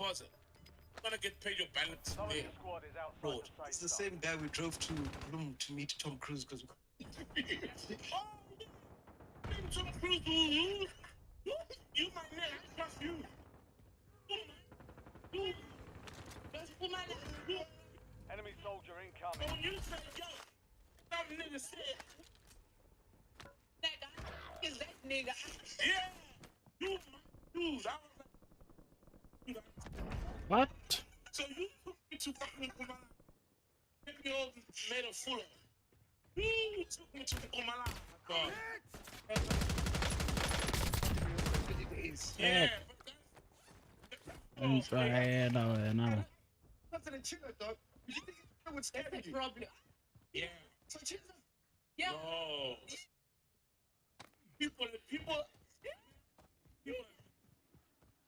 deposit. You're gonna get paid your balance there. Road. It's the same guy we drove to Bloom to meet Tom Cruise because Oh, yeah. Tom Cruise, you my man, I trust you. You. That's for my life. Enemy soldier incoming. When you say, yo, some nigga said, nigga, is that nigga? Yeah, you my dude. I was like, What? so you took me to fucking Kumala. Take me over, made a full of. You took me to Kumala. Yeah, but I'm trying now. that's an chiller, dog. You think it would scare you? problem. Yeah. So chiller. Yeah. No. People.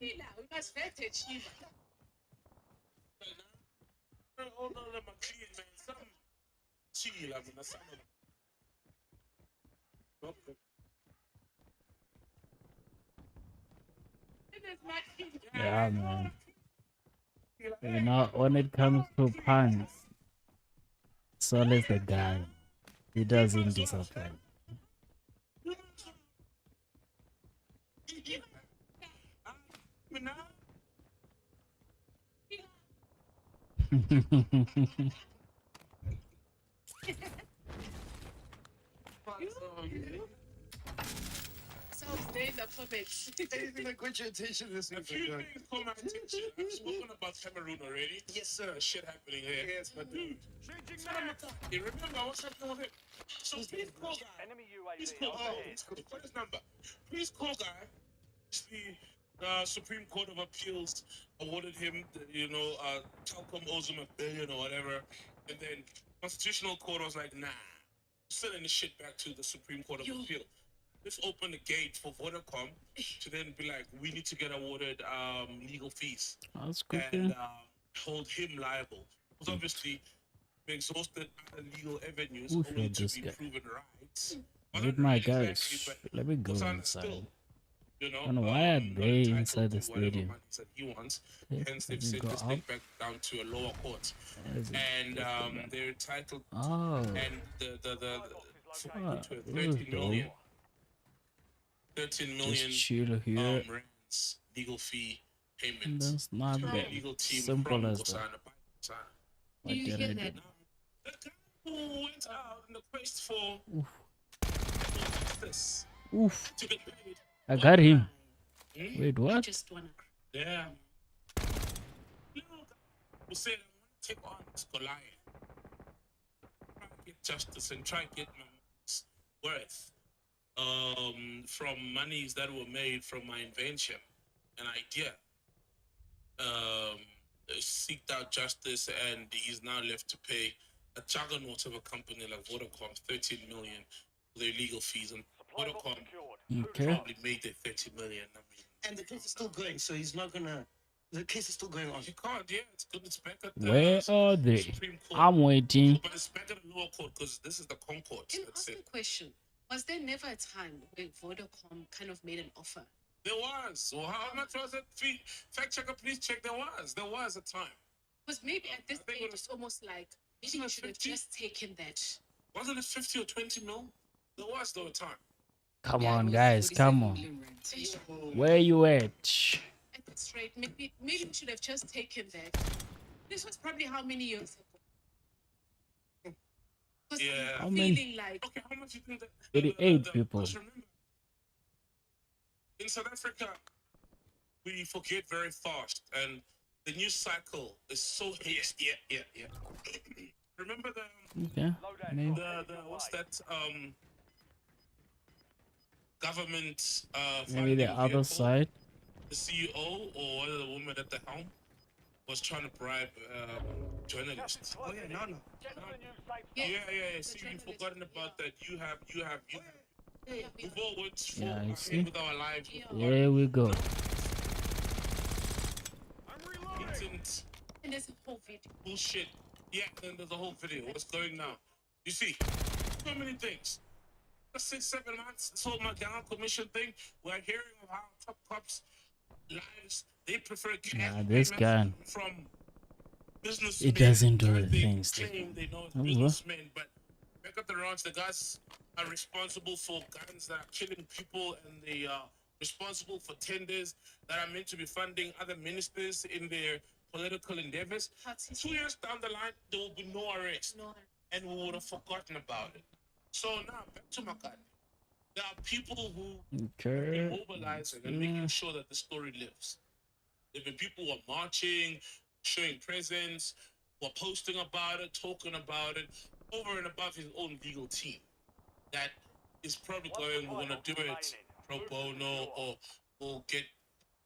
Sheila, we must vet it, Sheila. All of them are clean, man. Some chill, I mean, some of them. Okay. It is my kid. Yeah, man. You know, when it comes to punks, it's always the guy. He doesn't disappoint. So stay in the comments. Anything that got your attention this A week? few things caught my attention. I've spoken about Cameroon already. Yes, sir. Shit happening here. Yes, but dude, you remember what's happening with him? So please call guy. Enemy Please UAV call guy. overhead. Please call his number. Please call guy. It's the Supreme Court of Appeals awarded him, Telcom owes him $1 billion or whatever, and then Constitutional Court was like, nah, sending the shit back to the Supreme Court of Appeal. This opened the gate for Vodacom to then be like, we need to get awarded legal fees That's good. and hold him liable. Because obviously, we exhausted other legal avenues Who only showed to this be guy? proven rights. With my guys, let me go Still, inside. you know, And why are not they entitled inside the to whatever stadium? money that he wants. Okay, Hence, let they've me sent go this up. thing back down to a lower court, Where is it? and they're entitled Oh, and the ah, to a this is 13 dope. million Just chill here. rands legal fee And payment that's not to the bad. legal team Simple from as that. Gosana. What Do you did hear I that? do? The guy who went out in the quest for Oof. justice Oof. to get paid. I got him. Hmm? Wait, I what? just wanna. Yeah. Who said, I'm going to take on this Goliath. Try to get justice and try to get my money's worth from monies that were made from my invention, an idea. Seeked out justice, and he's now left to pay a juggernaut of a company like Vodacom 13 million for their legal fees, and Supply box Vodacom secured. Okay. probably made their 30 million. I mean, And the case is still going, so he's not gonna. The case is still going on. you can't, yeah, it's good. It's back at the Where are they? Supreme Court. I'm waiting. But it's back at the lower court because this is the Concord. Can I That's ask you it. a question? Was there never a time when Vodacom kind of made an offer? There was. Well, how much was it? Fact checker, please check. There was. There was a time. Because maybe at this I think stage it was- it's almost like maybe Isn't you it should have 50? just taken that. Wasn't it 50 or 20 mil? There was though a time. Come Yeah, it on, was guys. 47 Come on. million rand. Where you at? At this rate, maybe we should have just taken that. This was probably how many years ago? Because Yeah. How I'm many? feeling like Okay, how much you think that? 88 people. Because remember, in South Africa, we forget very fast, and the news cycle is so hasty. Yeah. Remember the Okay. Maybe. what's that government Maybe the funding other vehicle? side. The CEO or the woman at the helm was trying to bribe journalists. Oh yeah, no. Get to the new safe Yeah. zone. Yeah. The See, you've journalists, forgotten about that. You have. We've all went for Yeah, you see? ahead with our lives. We've forgotten Here we go. blatant and there's a whole video. bullshit. Yeah, then there's a whole video. What's going now? You see, so many things. 6-7 months, this whole Magana Commission thing, we're hearing of how top cops lives. They prefer cash Nah, this payments guy, from businessmen. it doesn't do that the they things that claim they know as Oh, what? businessmen, but back at the ranch, the guys are responsible for guns that are killing people, and they are responsible for tenders that are meant to be funding other ministers in their political endeavors. 2 years down the line, there will be no arrest, No. and we would have forgotten about it. So now, back to Makani. There are people who have Okay. been mobilizing and making sure that the story lives. There have been people who are marching, showing presence, who are posting about it, talking about it, over and above his own legal team. That is probably going, we're going to do it pro bono, or we'll get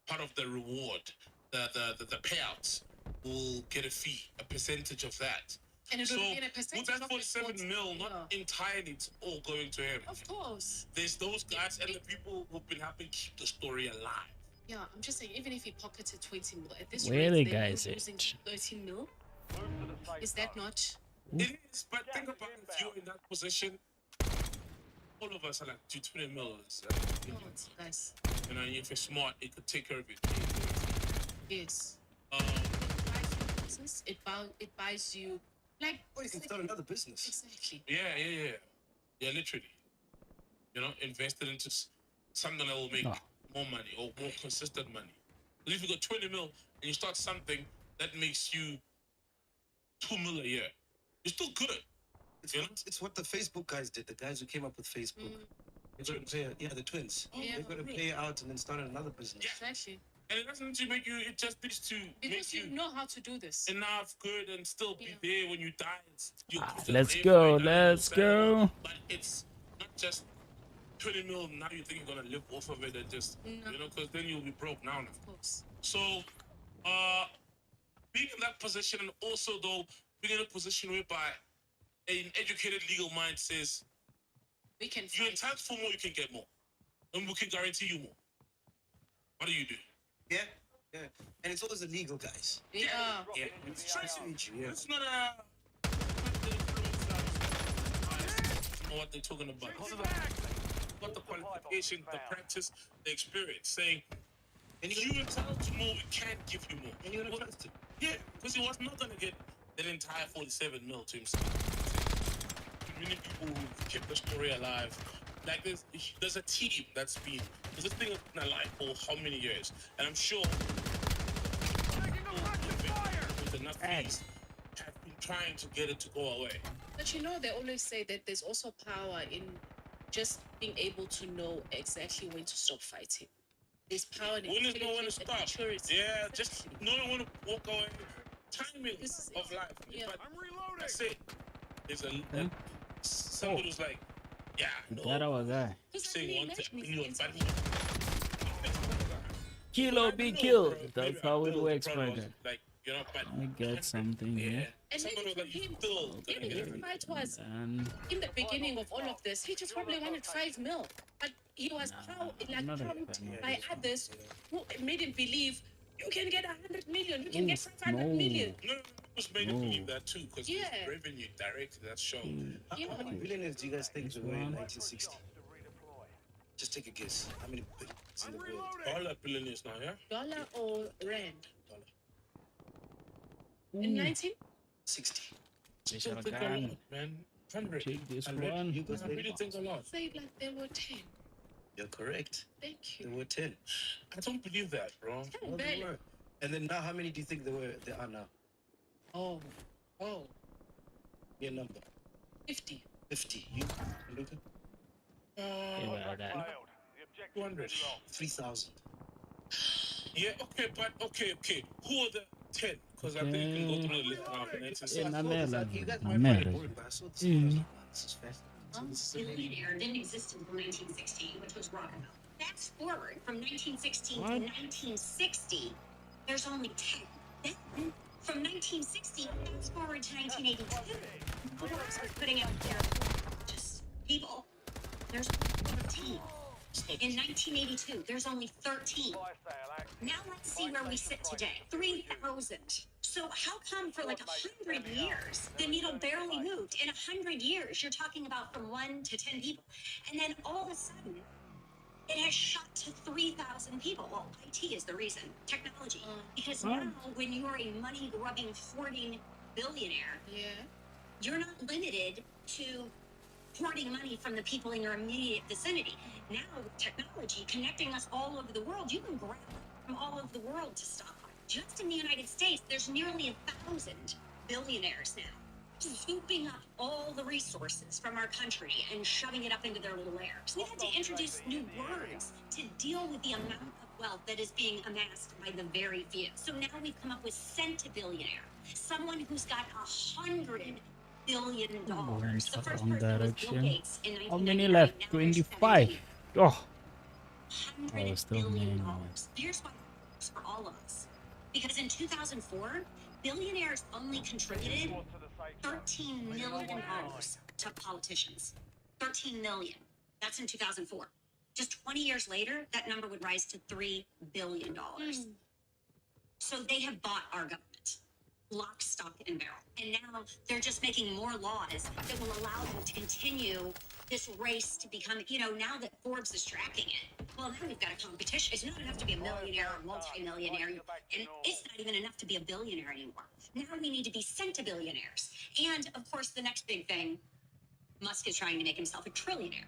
part of the reward, the payouts. We'll get a fee, a percentage of that. And it So would be in a with percentage that of 47 mil, not Yeah. entirely, it's all going to him. Of course. There's those guys and the people who've been helping keep the story alive. Yeah, I'm just saying, even if he pocketed 20 mil, at this Where rate, the they're guys losing at? 13 mil. Move to the safe Is that zone. not? It is, but think about if you're in that position. All of us are like 220 mil. Not, guys. You know, if you're smart, it could take care of it. Yes. Um, It buys you business. It buys you like Or you can start another business. exactly. yeah, literally. You know, invested into something that will make No. more money or more consistent money. But if you got 20 mil and you start something that makes you 2 mil a year, you're still good. It's what the Facebook guys did. The guys who came up with Facebook. They got to pay, yeah, the twins. Yeah. They got to pay out and then start another business. Yeah. Exactly. And it doesn't need to make you, it just needs to Because make you know how to do this. enough good and still be Yeah. there when you die. Let's go, let's go. But it's not just 20 mil, now you think you're going to live off of it and just, No. you know, because then you'll be broke now. Of course. So, being in that position, and also though being in a position whereby an educated legal mind says We can you're fight. entitled for more, you can get more, and we can guarantee you more. What do you do? Yeah, yeah. And it's always illegal, guys. Yeah. Yeah, It's tracing you, yeah. it's not know what they're talking about. What the qualification, the practice, the experience, saying And if you're entitled to more, we can't give you more. And you're Well, gonna trust it. yeah, because he was not going to get that entire 47 mil to himself. Many people who kept the story alive. Like there's a team that's been, this thing has been alive for how many years? And I'm sure with enough fees have been trying to get it to go away. But you know, they always say that there's also power in just being able to know exactly when to stop fighting. There's power in When is no one to intelligence and stop? maturity. Yeah, just knowing when to walk away. Timing This is of life. Yeah. But I'm reloading. that's it. There's somebody who's like, yeah, no. That our guy. Because Saying one thing, you know, but Kilo be killed. That's how it works, brother. Like, you know, but Let me get something yeah. here. And Someone maybe was for like, you him, still maybe gonna his get it. fight was And in the beginning of all of this. He just probably wanted 5 mil, but he was not a pumped fan. by others who made him believe you can get 100 million, you can get Oof, 500 no. million. No, it was made to No. believe that too, because Yeah. revenue directed that show. Yeah. How many billionaires do you guys think there were in 1960? To redeploy. Just take a guess. How many billions in I'm the world? reloading. All our billionaires now, yeah? Dollar or rand? Ooh, In 19? 60. Still Special think a gun. lot, man. 100. Take this 100. one. You guys I really think a lot. Say like there were 10. You're correct. Thank There you. were 10. I don't believe that, bro. 10 Well, there barely. were. And then now, how many do you think there are now? Oh, Your number. 50. 50. You, Luca? Yeah, Contract that. failed. The objective 200. is lost. 3,000. Yeah, okay, but okay. Who are the 10? Because I think you can go through the list now. And it's Yeah, So I saw Namela, this, you guys might Namela. find it boring, but I saw this. Mm. This is fascinating. So Huh? this is Billionaire didn't exist until 1960, which was Rockefeller. Fast forward from 1916 What? to 1960, there's only 10. Then from 1960, fast forward to 1982, Forbes was putting out their just people. There's 13. In 1982, there's only 13. Fire sale action. Now let's see where we sit today. 3,000. So how come for like 100 years, the needle barely moved? In 100 years, you're talking about from 1 to 10 people. And then all of a sudden, It has shot to 3,000 people. Well, IT is the reason, technology. Because Oh. now, when you are a money grubbing, hoarding billionaire, Yeah. you're not limited to hoarding money from the people in your immediate vicinity. Now, with technology connecting us all over the world, you can grab from all over the world to stockpile. Just in the United States, there's nearly 1,000 billionaires now, swooping up all the resources from our country and shoving it up into their little lair. So we had to introduce new words to deal with the amount of wealth that is being amassed by the very few. So now we've come up with centibillionaire, someone who's got $100 billion. Went The for first wrong person was direction. Bill Gates in How many 1999. left? Now there's 25. 17. Oh, $100 was still billion. many. Here's why it works for all of us. Because in 2004, billionaires only contributed Squad to the safe zone. $13 million to politicians. 13 million. That's in 2004. Just 20 years later, that number would rise to $3 billion. So they have bought our government, lock, stock, and barrel. And now they're just making more laws that will allow them to continue this race to become, now that Forbes is tracking it. Well, now we've got a competition. It's not enough to be a millionaire or multimillionaire, and it's not even enough to be a billionaire anymore. Now we need to be centibillionaires. And of course, the next big thing, Musk is trying to make himself a trillionaire.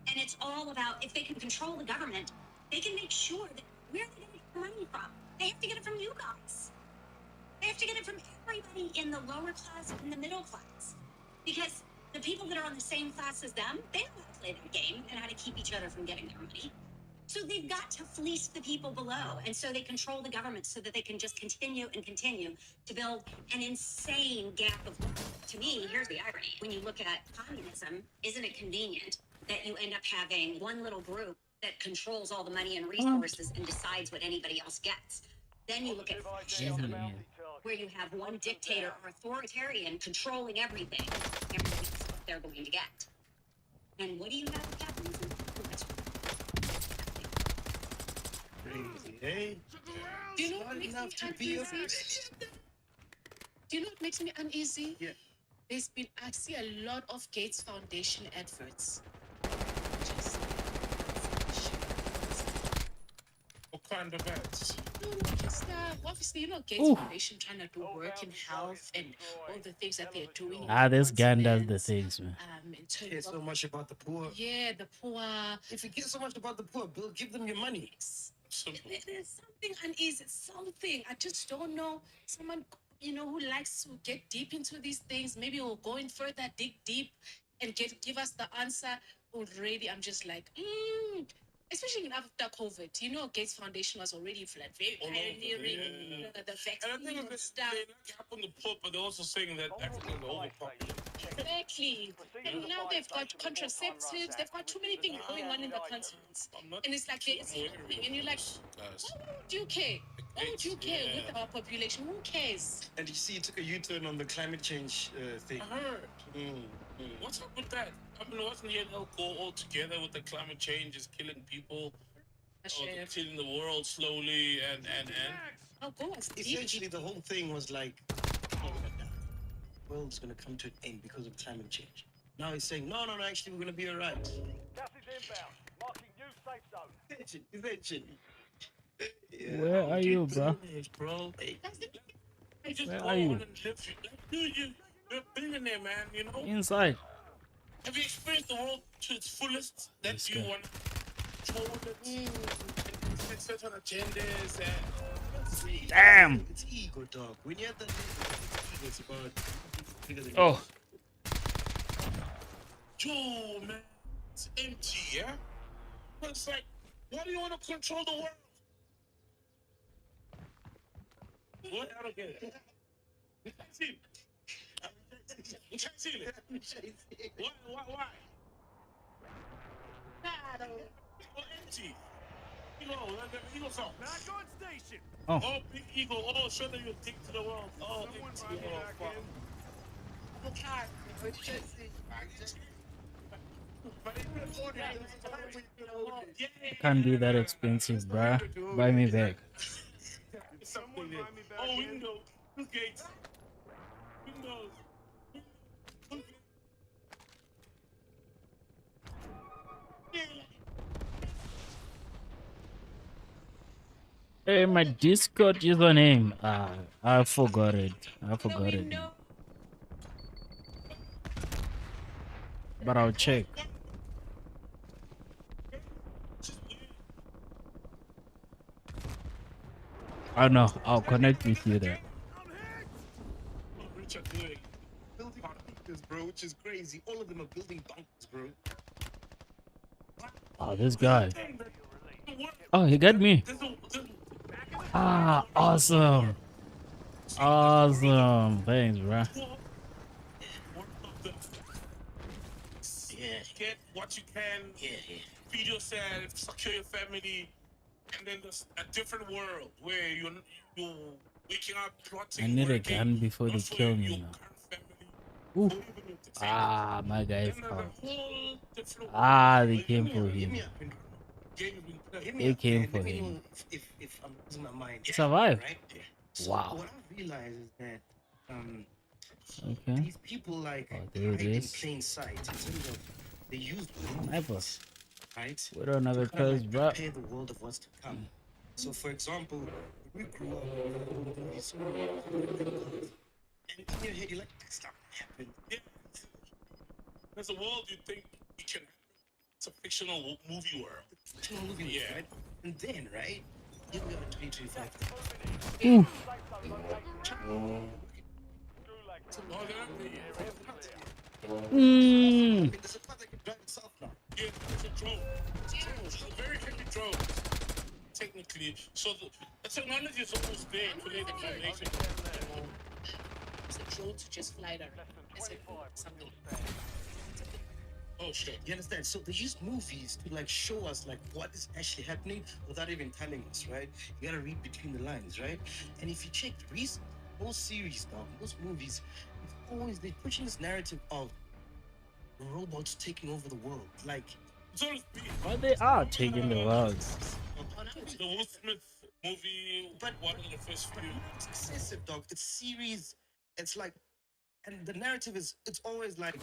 And it's all about, if they can control the government, they can make sure that where they're going to get the money from. They have to get it from you guys. They have to get it from everybody in the lower class and the middle class. Because the people that are on the same class as them, they know how to play that game and how to keep each other from getting their money. So they've got to fleece the people below. And so they control the government so that they can just continue and continue to build an insane gap of wealth. To me, here's the irony. When you look at communism, isn't it convenient that you end up having one little group that controls all the money and resources and decides what anybody else gets? Then you look at fascism, Easily. where you have one dictator or authoritarian controlling everything. Everybody gets what they're going to get. And what do you have with capitalism? That's Crazy, eh? Do you know Not what makes enough me to be a uneasy? Do you know what makes me uneasy? Yeah. I see a lot of Gates Foundation adverts. Just, What kind of ads? just obviously, Gates Ooh. Foundation trying to do work in health and all the things that they're doing. This gun does the once things, man. in terms Care so of much about the poor. the poor. If you care so much about the poor, Bill, give them your money. Simple. There's something uneasy, something. I just don't know. Someone, who likes to get deep into these things, maybe will go in further, dig deep, and give us the answer. Already, I'm just like, especially after COVID. Gates Foundation was already very All over, pioneering yeah. the And I vaccine think and they stuff. like up on the poor, but they're also saying that Africa is overpopulated. Exactly. And now they've got contraceptives. They've got too many things going on in the continents. I'm not And it's like, it's happening. And you're like, guys. why would you care? Why would you care with our population? Who cares? And you see, he took a U-turn on the climate change thing. I heard. Mm. What's up with that? I mean, wasn't ENL go all together with the climate change is killing people, or killing the world slowly, and Oh, go as deep. Essentially, the whole thing was like, oh, the world's going to come to an end because of climate change. Now he's saying, no, actually, we're going to be all right. Gas is inbound. Marking new safe zone. Eventually. Where are you, bro? Bro. Hey, you just Where go are you? on and live. Dude, you're a billionaire, man. Inside. Have you experienced the world to its fullest? That This you guy. want to control it, and set on agendas, and Damn. it's ego, dog. When you have that, it's about bigger than Oh, Joe, man, it's empty, yeah? But it's like, why do you want to control the world? What? I don't get it. You can't see it. You can't see it. Why? Well, empty. Ego song. Back on station. Oh, big ego. Oh, show them your dick to the world. Oh, empty. Oh, fuck. can't be that expensive, bruh. Buy me back. Oh, window. Two gates. Windows. Hey, my Discord username. I forgot it. I forgot it. know. But I'll check. I know. I'll connect with you there. What Richard doing? Building bunkers, bro, which is crazy. All of them are building bunkers, bro. Oh, this guy. Dang, the world. Oh, he got me. There's a, Ah, awesome. Awesome. Thanks, bro. Yeah, Get what you can, yeah. feed yourself, secure your family, and then there's a different world where you're waking up, plotting, I need a working, gun before they not for kill me your now. current family, Ooh. or even your descendants. Ah, my guy is Then there's out. a whole different Ah, world. they Like, came you for know, Hit him. me up, man. game has been played. Hit They me up, came man. for Let me him. know if I'm losing my mind. He survived. Right? So Wow. what I realized is that Okay. these people like Oh, there it hide in is. plain sight in terms of they use Sniper. movies, right? We don't have To a kind of pulse, like bro. prepare the world of what's to come. So, for example, we grew up with movies, and in your head you're like, that's not gonna happen. Yeah. There's a world you think you can. It's a fictional movie world. Fictional movie, Yeah. right? And then, right? Here we are in 2025. Ooh. Oh, I Mm. mean, there's a car that can drive itself now. yeah, it's a drone. It's a very heavy drone. Technically, so the technology is almost there to lay the foundation. It's a drone to just fly it around. That's it. Something. Oh shit. You understand? So they use movies to like show us like what is actually happening without even telling us, right? You gotta read between the lines, right? And if you check most series, dog, most movies, it's always they're pushing this narrative of robots taking over the world. Like It's always been. But they are taking the world. The Will Smith movie, But- one of the first few. it's excessive, dog. It's series. It's like, and the narrative is it's always like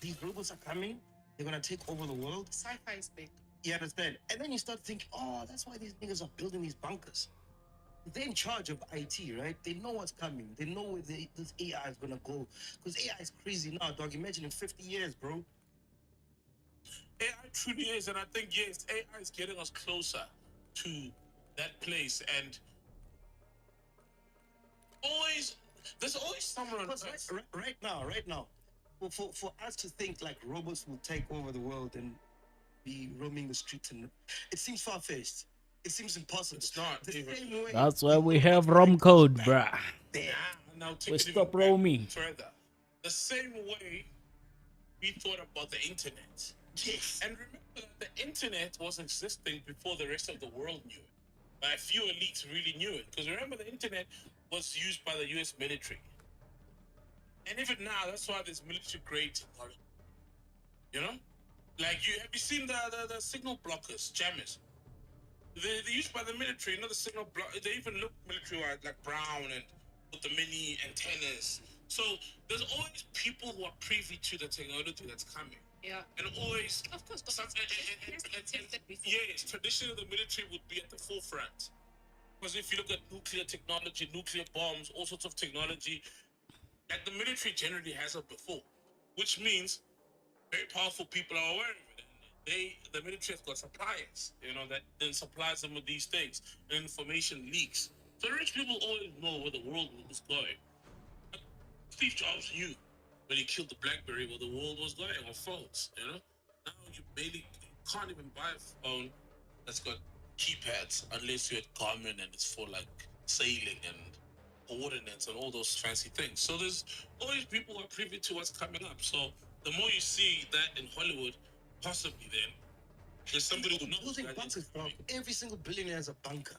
these robots are coming. They're gonna take over the world. Sci-fi is big. You understand? And then you start thinking, oh, that's why these niggas are building these bunkers. They're in charge of IT, right? They know what's coming. They know where this AI is gonna go. Because AI is crazy now, dog. Imagine in 50 years, bro. AI truly is, and I think yes, AI is getting us closer to that place. And there's always someone on Because Earth. right now, for us to think like robots will take over the world and be roaming the streets, and it seems far-fetched. It seems impossible. It's not The even. same way That's why we robots have like ROM code, back bruh. there. Now take We it even stop back roaming. further. The same way we thought about the internet. Yes. And remember that the internet was existing before the rest of the world knew it. But a few elites really knew it. Because remember, the internet was used by the US military. And even now, that's why there's military grade technology. You know? Like, have you seen the signal blockers, jammers? They're used by the military, not the signal block. They even look military like brown and with the mini antennas. So there's always people who are privy to the technology that's coming. Yeah. And always, Of course, because some, it's been tested before. yes, traditionally the military would be at the forefront. Because if you look at nuclear technology, nuclear bombs, all sorts of technology, that the military generally has it before, which means very powerful people are aware of it. The military has got suppliers, that then supplies them with these things. And information leaks. So rich people always know where the world was going. But Steve Jobs knew when he killed the BlackBerry where the world was going on phones. Now you can't even buy a phone that's got keypads unless you're at Garmin and it's for like sailing and coordinates and all those fancy things. So there's always people who are privy to what's coming up. So the more you see that in Hollywood, possibly then there's somebody who knows Building that. bunkers, bro. Every single billionaire has a bunker.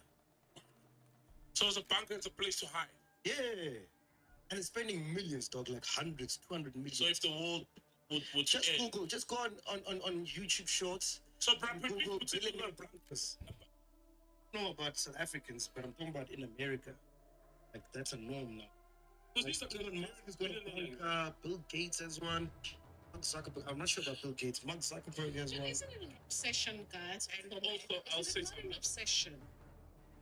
So it's a bunker, it's a place to hide. Yeah. And it's spending millions, dog, like hundreds, 200 million. So if the world would just end. Google, just go on YouTube Shorts. So Brad Pitt Google puts billionaire bunkers. I don't know about South Africans, but I'm talking about in America. Like that's a norm now. because these are kind of Elon Musk has got a bunker. Bill Gates has one. Mark Zuckerberg. I'm not sure about Bill Gates. Mark Zuckerberg has one. Isn't it an obsession, guys? And also, I'll say Is it not something. an obsession?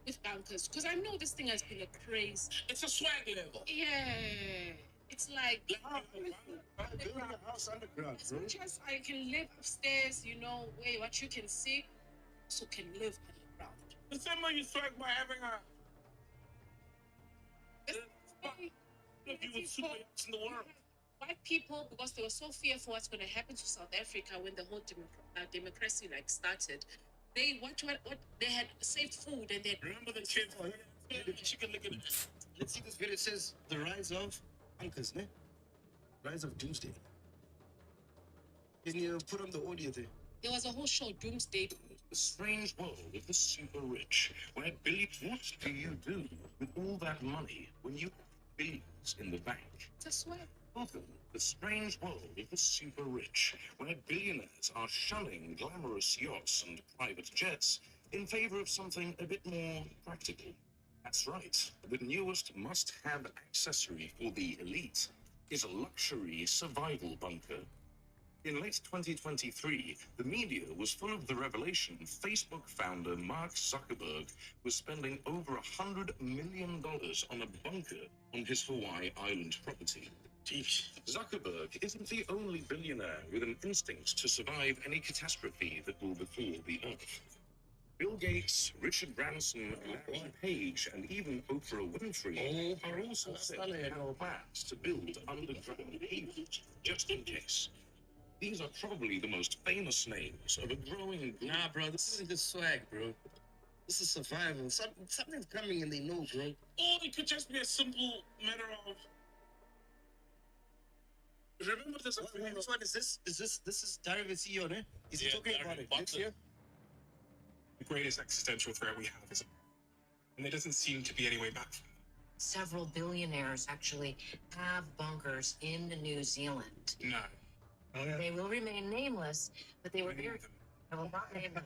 with bunkers because I know this thing has been a craze. It's a swag level. Yeah, it's like Building a house underground, as bro. much as I can live upstairs, you know, where what you can see, also can live underground. The same way you swag by having a Hey, if you would super yachts in the world. white people, because they were so fearful what's going to happen to South Africa when the whole democracy like started, they what they had saved food and they had Remember the kids? Chicken lick it. Let's see this video. It says the rise of bunkers, ne? Rise of doomsday. Can you put on the audio there? there was a whole show, Doomsday. The strange world of the super rich, where billions. What do you do with all that money when you have billions in the bank? It's a swear. Welcome to the strange world of the super rich, where billionaires are shunning glamorous yachts and private jets in favor of something a bit more practical. That's right. The newest must-have accessory for the elite is a luxury survival bunker. In late 2023, the media was full of the revelation Facebook founder Mark Zuckerberg was spending over $100 million on a bunker on his Hawaii Island property. Zuckerberg isn't the only billionaire with an instinct to survive any catastrophe that will befall the Earth. Bill Gates, Richard Branson, Larry Page, and even Oprah Winfrey are also said to have plans to build underground havens, just in case. These are probably the most famous names of a growing group. Nah, bro, this isn't just swag, bro. This is survival. Something's coming and they know, bro. Or it could just be a simple matter of. Remember this? Which one is this? This is Dario CEO, ne? Is he Yeah, talking Dario about it? Butler. Next year? The greatest existential threat we have is, and there doesn't seem to be any way back from it. Several billionaires actually have bunkers in New Zealand. No. Oh, yeah. They will remain nameless, but they were Any very. of them. I will not name them.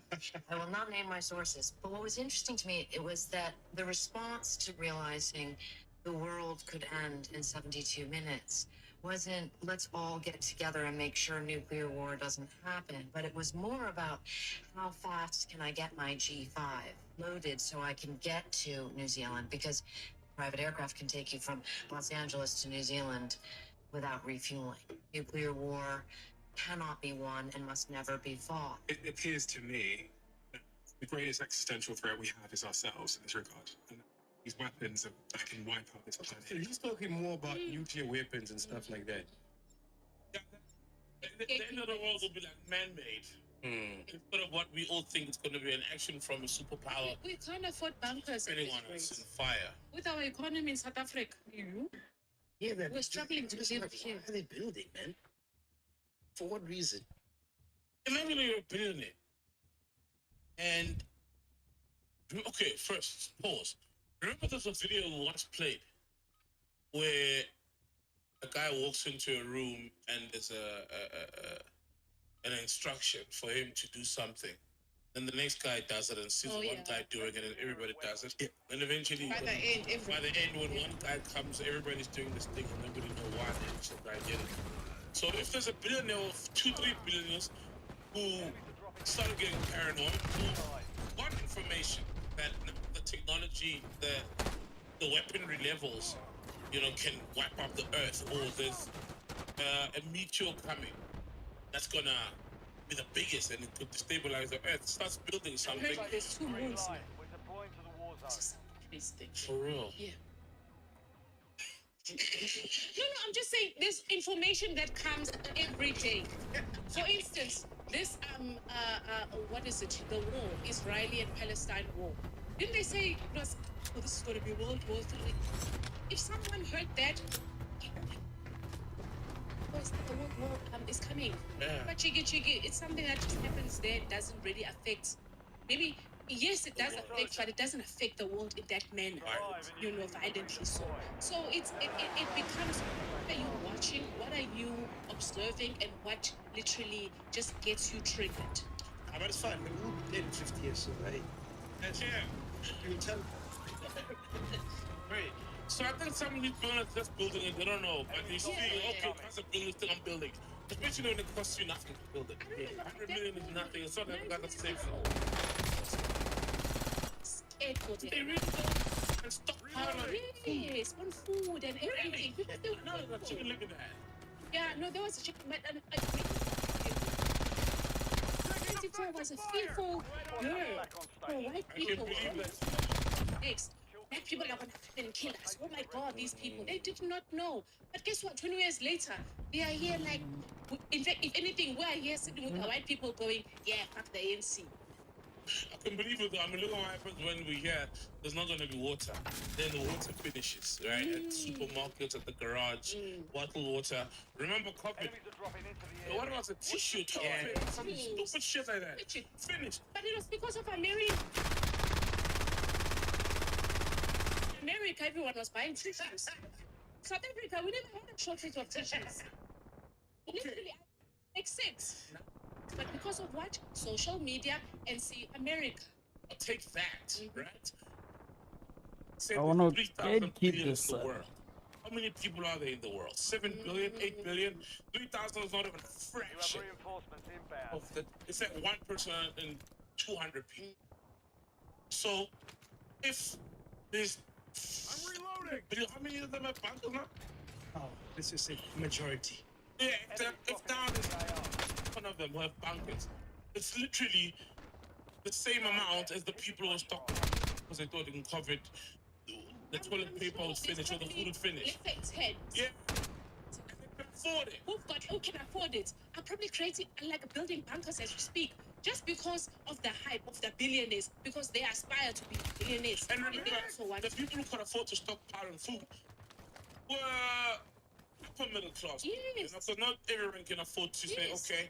I will not name my sources. But what was interesting to me, it was that the response to realizing the world could end in 72 minutes wasn't let's all get together and make sure nuclear war doesn't happen, but it was more about how fast can I get my G5 loaded so I can get to New Zealand, because private aircraft can take you from Los Angeles to New Zealand without refueling. Nuclear war cannot be won and must never be fought. It appears to me that the greatest existential threat we have is ourselves in this regard. And these weapons that can wipe out this So planet. he's talking more about nuclear weapons and stuff like that. Yeah, the end of the world will be like man-made. Instead of what we all think it's going to be an action from a superpower. We can't afford bunkers at Anyone this else in rate. fire. With our economy in South Africa. Yeah, that We're struggling to live Why here. are they building, man? For what reason? Imagine you're a billionaire. And okay, first pause. Remember there's a video we once played where a guy walks into a room and there's an instruction for him to do something. Then the next guy does it and sees Oh, one yeah. guy doing it and everybody does it. And eventually By the end, when one guy comes, everybody's doing this thing and nobody knows why the actual guy did it. So if there's a billionaire of 2-3 billionaires who started getting paranoid, who got information that the technology, the weaponry levels, can wipe up the Earth, or there's a meteor coming that's gonna be the biggest and it could destabilize the Earth. Starts building I something heard there's 2 Green moons now. light. We're deploying to the war It's zone. just a crazy thing. for real. Yeah. No, I'm just saying there's information that comes every day. For instance, this what is it? The war, Israeli and Palestine war. Didn't they say it was this is gonna be World War III? If someone heard that, the World War is coming. Yeah. But chiggy, it's something that just happens there, it doesn't really affect maybe yes, it does affect, but it doesn't affect the world in that manner. Violently so. So it becomes what are you watching, what are you observing, and what literally just gets you triggered. But it's fine. We'll be dead in 50 years, so right? Yeah. You will tell. Right. So I think some of these buildings just building it, they don't know. But they see, okay, that's a building thing I'm building. Especially when it costs you nothing to build it. 100 million is nothing. It's not like that's safe. airport. They really go and stockpile on Yes, on food and everything. Because they No, no, chicken leg in the hand. yeah, no, there was a chicken. But 24 was a fearful year for white I can people. believe that. Next, black people are gonna come and kill us. Oh my God, these people, they did not know. But guess what? 20 years later, they are here like, in fact, if anything, we are here sitting with the white people going, yeah, fuck the ANC. I can believe it. I mean, look what happens when we hear there's not going to be water. Then the water finishes, right? At supermarkets, at the garage, bottled water. Remember COVID? Enemies are dropping into the area. What about the tissue? Yeah. Some stupid shit like that. Literally. Finished. But it was because of America, everyone was buying tissues. South Africa, we never had a shortage of tissues. Literally, makes sense. But because of what? Social media and see America. I'll take that, right? Say I wanna there's 3,000 keep billion this, in the world. How many people are there in the world? 7 billion, 8 billion? 3,000 is not even a You have fraction reinforcements inbound. of the. It's like 1 person in 200 people. So, if there's. I'm reloading. How many of them have bunkers now? Oh, let's just say majority. Yeah, if now there's one of them who have bunkers, it's literally the same amount as the people who are stockpiling because they thought in COVID the toilet paper would finish or the food would finish. Let's say 10. Yeah. And they can afford it. Who can afford it? I'm probably creating like building bunkers as we speak. Just because of the hype of the billionaires, because they aspire to be billionaires. And remember, they also want the people who could afford to stockpile food were upper middle class. Yes. You know, so not everyone can afford to say, Yes. okay,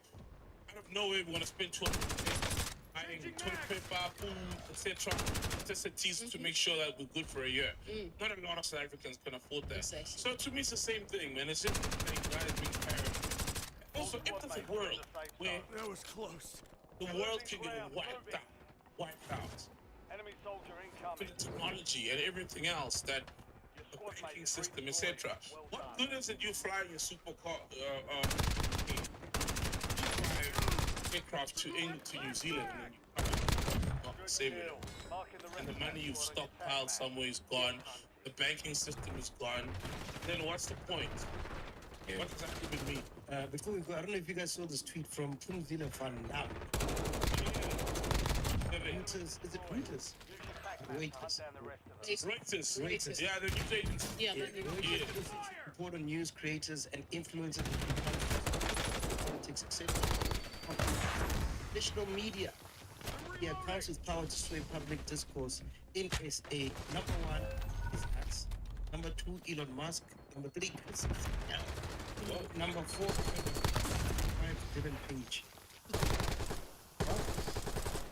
out of nowhere we're gonna spend 200K buying toilet paper, food, etc. necessities to make sure that we're good for a year. Not a lot of South Africans can afford that. Precisely. So to me, it's the same thing, man. It's just like that is being carried. Also, if there's a world where That was close. the world can get wiped out, Enemy soldier with incoming. the technology and everything else that Your the squad mate banking is system, redeployed. etc. Well What done. good is it you fly your supercar, aircraft to England, to New Zealand, and then you come back, not the same Kill. anymore. Marking the And the rest of money you've squad on your stockpiled attack somewhere is gone. The banking system is gone. Then what's the point? What does that even mean? Before we go, I don't know if you guys saw this tweet from Pumzila Van Dam. Reuters, is it Reuters? Reuters. down the rest of them. Reuters. Reuters. Yeah, the news agency. Yeah, Yeah, but Reuters report on news creators and influencers, politics, etc. Traditional media. Yeah, accounts with power to sway public discourse in SA. Number 1 is us. Number 2, Elon Musk. Number 3, Chris. Number 4, 5, Dylan Page.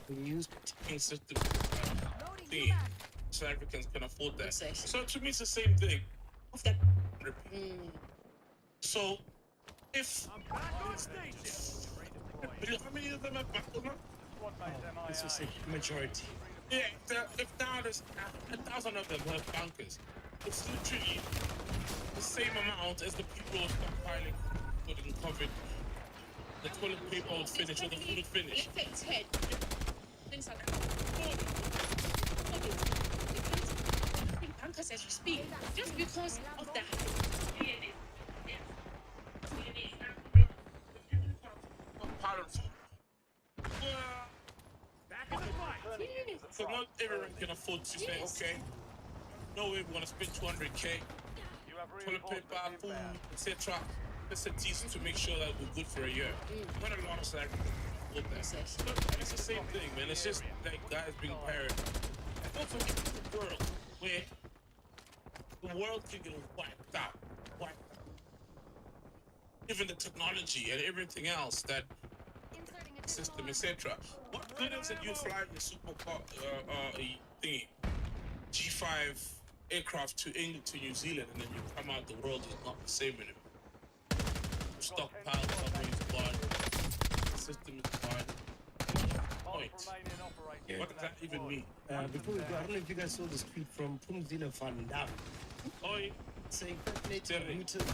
The news Banking system thing. South Africans can afford that. Precisely. So to me, it's the same thing. of that. So if Back on station. how many of them have bunkers now? Squad mates let's just say MIA. majority. Yeah, if now there's 1,000 of them who have bunkers, it's literally the same amount as the people who are stockpiling in COVID. The toilet paper would finish or the food would finish. Let's say 10. Things like that. Bunkers as we speak, just because of the Stockpiling food. yes. So not everyone can afford to say, Yes. okay, no way we're gonna spend 200K, You have toilet paper, reinforcements food, inbound. etc. Necessities to make sure that we're good for a year. Not a lot of South Africans can afford that. Precisely. But it's the same thing, man. It's just like guys being paranoid. And also, it's a world where the world can get wiped out. Even the technology and everything else that system, etc. What good is it you fly your supercar thingy, G5 aircraft to England to New Zealand, and then you come out, the world is not the same anymore. Stockpile somewhere is gone. The system is gone. Point. Remain in operation. What does that even mean? Before we go, I don't know if you guys saw this tweet from Pumzila Van Dam Oh, yeah. saying fascinating Terry.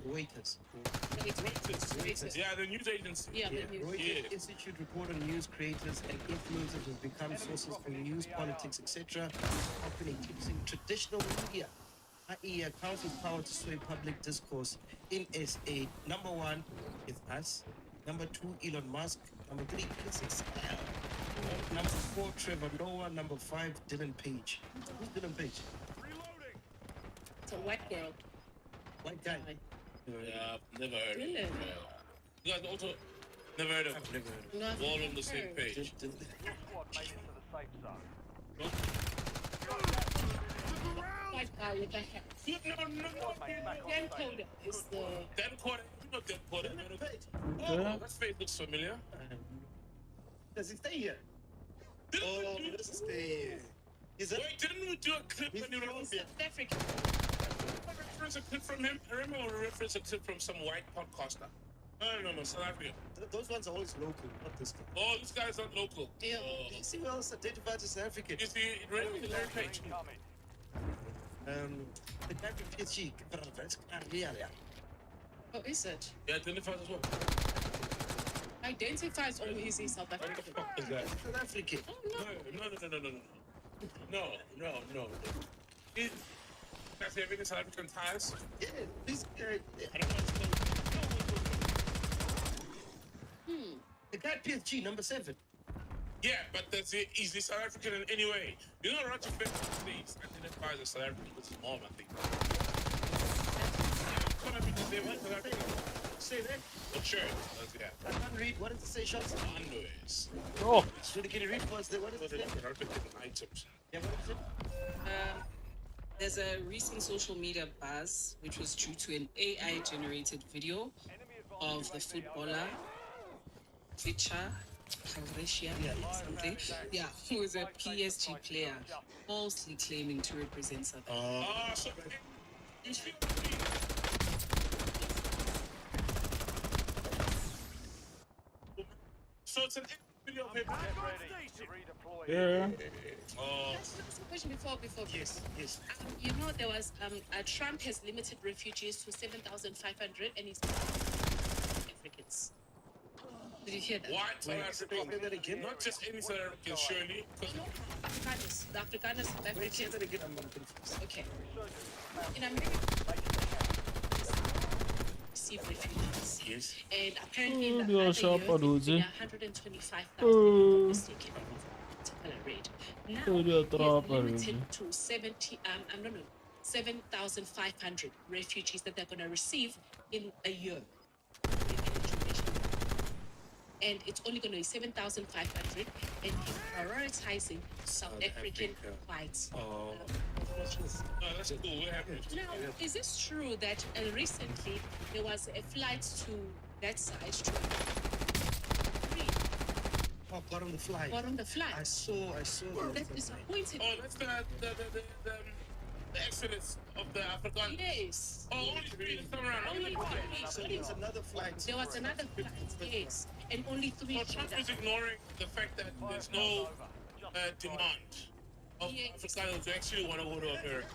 Reuters. Reuters. Yeah, the news agency. Yeah, Yeah, the news. Reuters Yeah. Institute report on news creators and influencers have become sources for news, politics, etc., often eclipsing traditional media, i.e., accounts with power to sway public discourse in SA. Number 1 is us. Number 2, Elon Musk. Number 3, PSXL. Number 4, Trevor Noah. Number 5, Dylan Page. Who's Dylan Page? It's a white girl. White guy. Yeah, I've never heard of Really? it. You guys also never heard of I've never heard of No, I've We're all never on the same heard. page. it. Squad made it to the safe zone. White guy with a hat. Dan Coder is the. Dan Quarter, you know Dan Quarter. Yeah. Oh, that face looks familiar. Does he stay here? Didn't Oh, we he do, doesn't stay here. Is that wait, didn't we do a clip when you were South African. reference a clip from him? I remember we referenced a clip from some white podcaster. No, South Africa. those ones are always local, not this guy. Oh, this guy's not local. Yeah. You see who else identifies as African? Is he really very page? Incoming. The guy from PSG. Yeah. Oh, is it? He identifies as well. Identifies or is he South What the African? fuck is that? South African. Oh, No. Does he have any South African ties? Yeah, this guy. I don't know. The guy at PSG, number 7. Yeah, but is he South African in any way? You know, Roger Federer, please identifies as South African with his mom, I think. Yeah, gonna be the same South African. Say that. But sure, yeah. I can't read. What does it say, shots? Anyways, Oh, Should can you read first? What does it say? South African items. Yeah, what is it? There's a recent social media buzz which was due to an AI generated video of the footballer Vicha Kvaratskhelia something. Yeah, who is a PSG player falsely claiming to represent South Africa. So you see, so it's an video of him. Ready to redeploy. yeah. Oh, That's a question before. Yes. You know, there was Trump has limited refugees to 7,500 and he's Africans. Did you hear that? white South Say African. that again. Not just any South African, surely. 'Cause No, Afrikaners. The Afrikaners, South Say Africans. that again. I'm confused. Okay. In America, receive refugees. Yes. And apparently, Oh, the they are other sharp, year, Aduzi. 125,000 mistaken particular rate. Now, Oh, they are he trap, has limited Aduzi. to 7,500 refugees that they're going to receive in a year. And it's only going to be 7,500, and he's prioritizing South African Africa. whites. Oh. no, that's cool. What happened? Now, is this true that recently there was a flight to that side to Oh, got on the fly. got on the flight? I saw That's that. disappointing. Oh, that's the exodus of the African. Yes. Oh, only 3 this time around. Only So three. there's another flight. There was another flight, yes, and only 3 So Trump showed is up. ignoring the fact that there's no demand of Yes. Africans to actually want to go to America.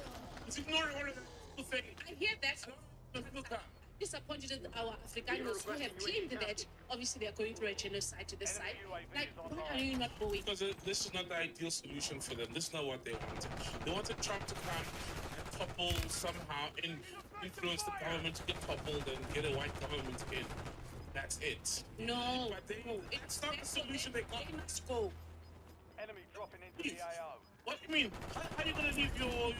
He's ignoring one of the things. I hear that. The people come. Disappointed in our Afrikaners who have claimed that obviously they are going through a genocide to this side. Like, why are you not going? Because this is not the ideal solution for them. This is not what they wanted. They wanted Trump to come and topple somehow, influence the government to get toppled and get a white government in. That's it. No. But that's not the solution they got. They must go. Enemy dropping into the AO. What do you mean? How are you gonna leave your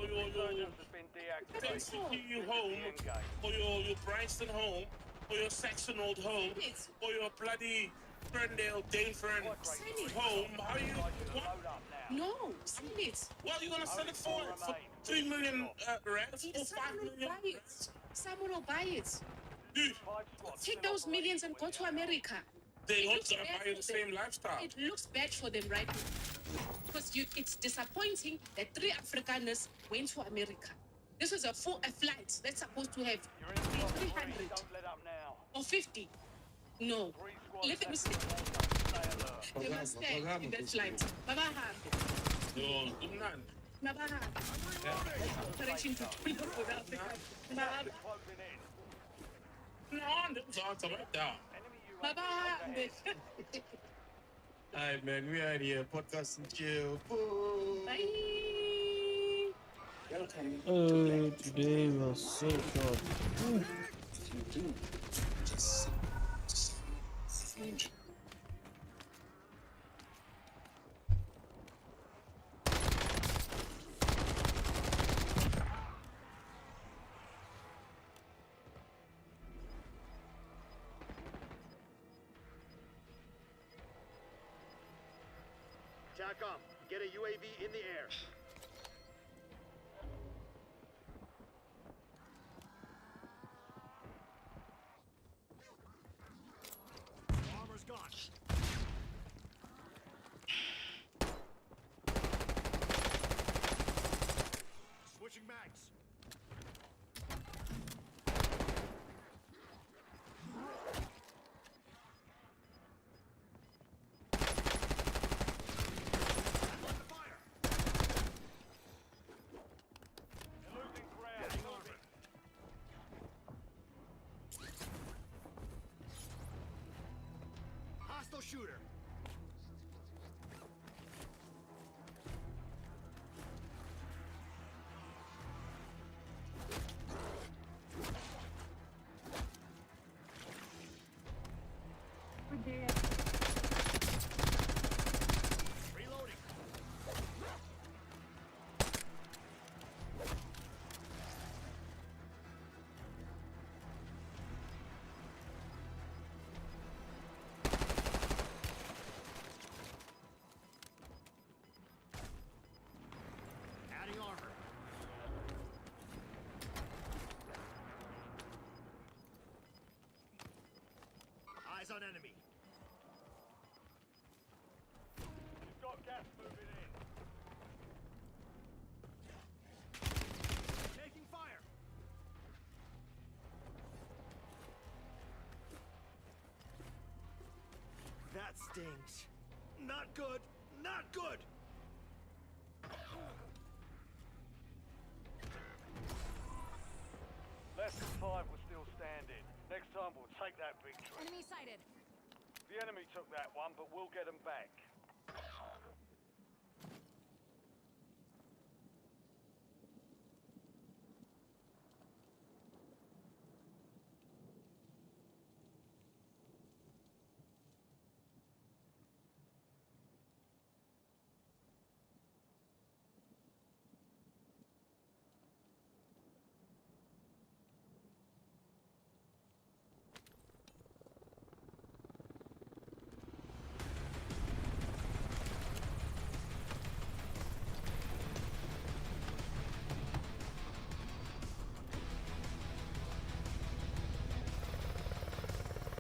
Resurgence has been deactivated. home, Engage. or your Bryanston home, or your Saxon old home, Yes. or your bloody Ferndale, Danefern Send it. home? How are you? What? Load up now. No, send it. What are you gonna sell it for? For 3 million rands or 5 Someone will million? buy it. Someone will buy it. Dude, 5 squads Take still those operating millions and go to America. they It don't looks bad buy for the them. same lifestyle. It looks bad for them right now. Because it's disappointing that 3 Afrikaners went to America. This was a flight that's supposed to have You're in squad 300 3. Don't let up now. or 50. No. 3 squads Let them left stay. to remain. Stay alert. They must stay in that flight. Babahambe. Yo, good man. Babahambe. waiting to pull up without the Gas is closing in. Bye-bye. Alright, man, we out here. Podcast and chill. Boom. Bye. Oh, today was so short. TACOM, get a UAV in the air. Armor's gone. Switching mags. Hostile shooter. Reloading. Adding armor. Eyes on enemy. You've got gas moving in. Taking fire. That stings. Not good. Not good. Less than 5 were still standing. Next time we'll take that victory. Enemy sighted. The enemy took that one, but we'll get them back.